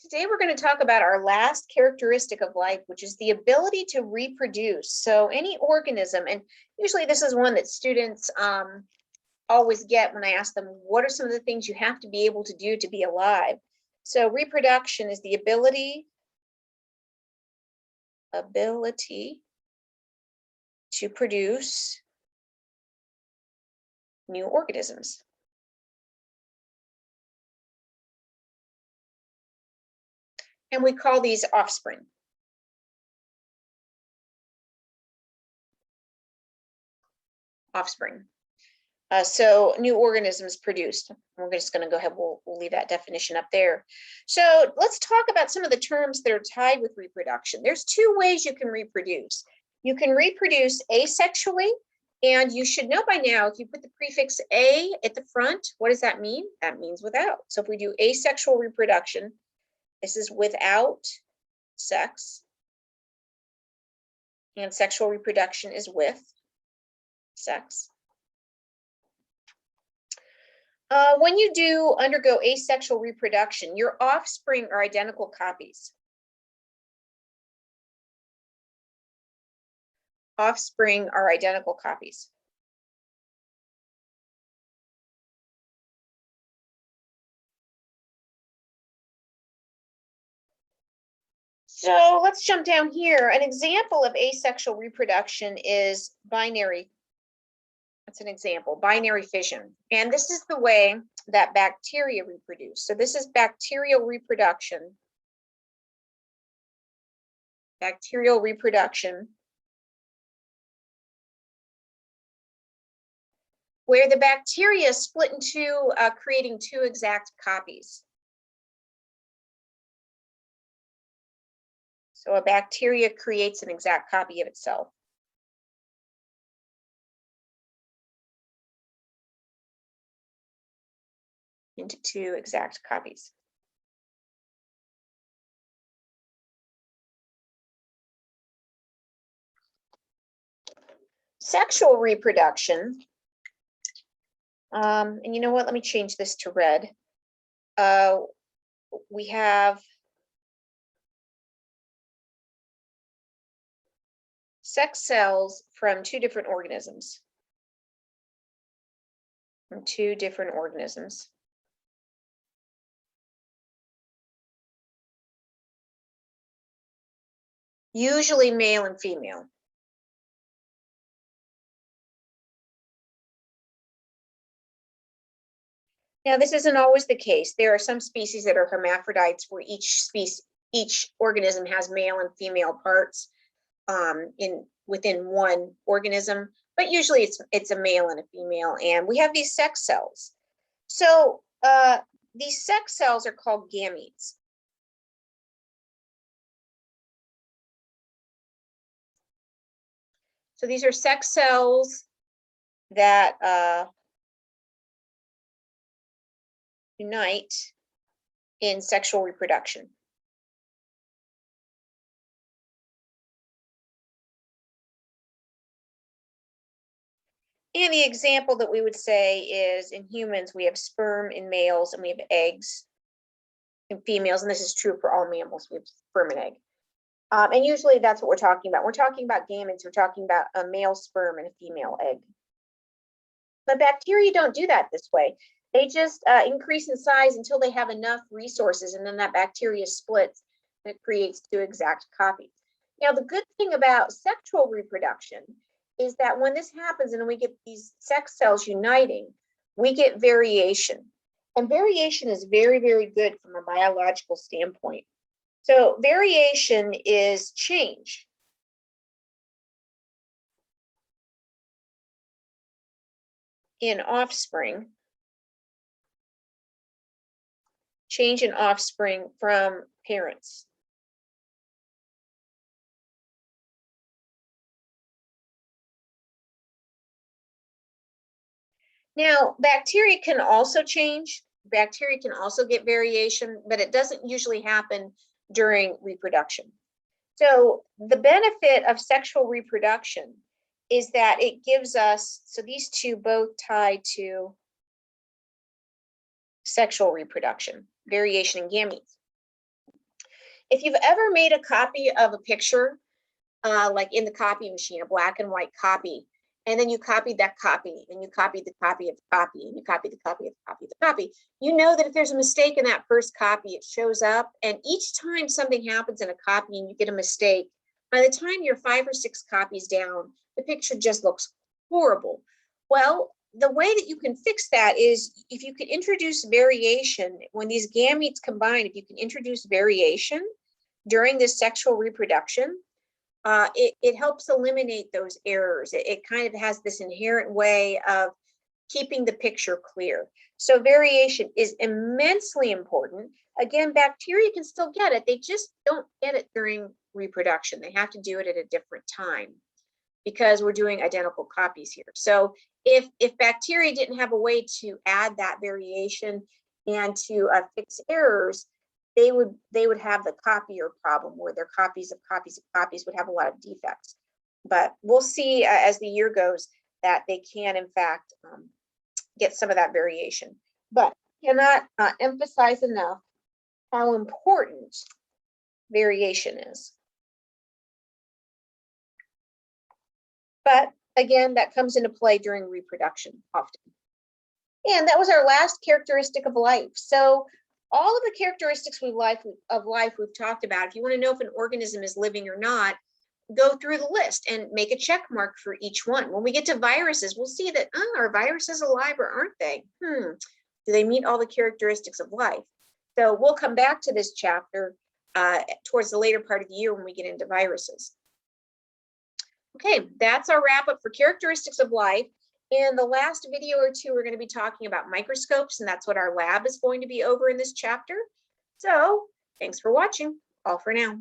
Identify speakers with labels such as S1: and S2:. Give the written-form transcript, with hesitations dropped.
S1: Today we're going to talk about our last characteristic of life, which is the ability to reproduce. So any organism, and usually this is one that students always get when I ask them, what are some of the things you have to be able to do to be alive? So reproduction is the ability to produce new organisms. And we call these offspring. So new organisms produced. We're just going to go ahead, we'll leave that definition up there. So let's talk about some of the terms that are tied with reproduction. There's two ways you can reproduce. You can reproduce asexually, and you should know by now, if you put the prefix a at the front, what does that mean? That means without. So if we do asexual reproduction, this is without sex, and sexual reproduction is with sex. When you do undergo asexual reproduction, your offspring are identical copies. Offspring are identical copies. So let's jump down here. An example of asexual reproduction is binary. That's an example, binary fission. And this is the way that bacteria reproduce. So this is bacterial reproduction. Bacterial reproduction, where the bacteria split into creating two exact copies. So a bacteria creates an exact copy of itself. Into two exact copies. Sexual reproduction, and you know what, let me change this to red. We have sex cells from two different organisms. Usually male and female. Now, this isn't always the case. There are some species that are hermaphrodites where each organism has male and female parts within one organism, but usually it's a male and a female, and we have these sex cells. So these sex cells are called gametes. So these are sex cells that unite in sexual reproduction. And the example that we would say is in humans, we have sperm in males and we have eggs in females, and this is true for all mammals, we have sperm and egg. And usually that's what we're talking about. We're talking about gametes, we're talking about a male sperm and a female egg. But bacteria don't do that this way. They just increase in size until they have enough resources, and then that bacteria splits and it creates two exact copies. Now, the good thing about sexual reproduction is that when this happens and we get these sex cells uniting, we get variation. And variation is very, very good from a biological standpoint. So variation is change. In offspring. Change in offspring from parents. Now, bacteria can also change. Bacteria can also get variation, but it doesn't usually happen during reproduction. So the benefit of sexual reproduction is that it gives us, so these two both tie to sexual reproduction, variation in gametes. If you've ever made a copy of a picture, like in the copy machine, a black and white copy, and then you copied that copy, and you copied the copy of the copy, and you copied the copy of the copy of the copy, you know that if there's a mistake in that first copy, it shows up. And each time something happens in a copy and you get a mistake, by the time you're 5 or 6 copies down, the picture just looks horrible. Well, the way that you can fix that is if you can introduce variation when these gametes combine. If you can introduce variation during this sexual reproduction, it helps eliminate those errors. It kind of has this inherent way of keeping the picture clear. So variation is immensely important. Again, bacteria can still get it. They just don't get it during reproduction. They have to do it at a different time because we're doing identical copies here. So if bacteria didn't have a way to add that variation and to fix errors, they would have the copier problem where their copies of copies of copies would have a lot of defects. But we'll see as the year goes that they can, in fact, get some of that variation. But cannot emphasize enough how important variation is. But again, that comes into play during reproduction often. And that was our last characteristic of life. So all of the characteristics of life we've talked about. If you want to know if an organism is living or not, go through the list and make a check mark for each one. When we get to viruses, we'll see that, are viruses alive or aren't they? Do they meet all the characteristics of life? So we'll come back to this chapter towards the later part of the year when we get into viruses. Okay, that's our wrap up for characteristics of life. In the last video or two, we're going to be talking about microscopes, and that's what our lab is going to be over in this chapter. So thanks for watching. All for now.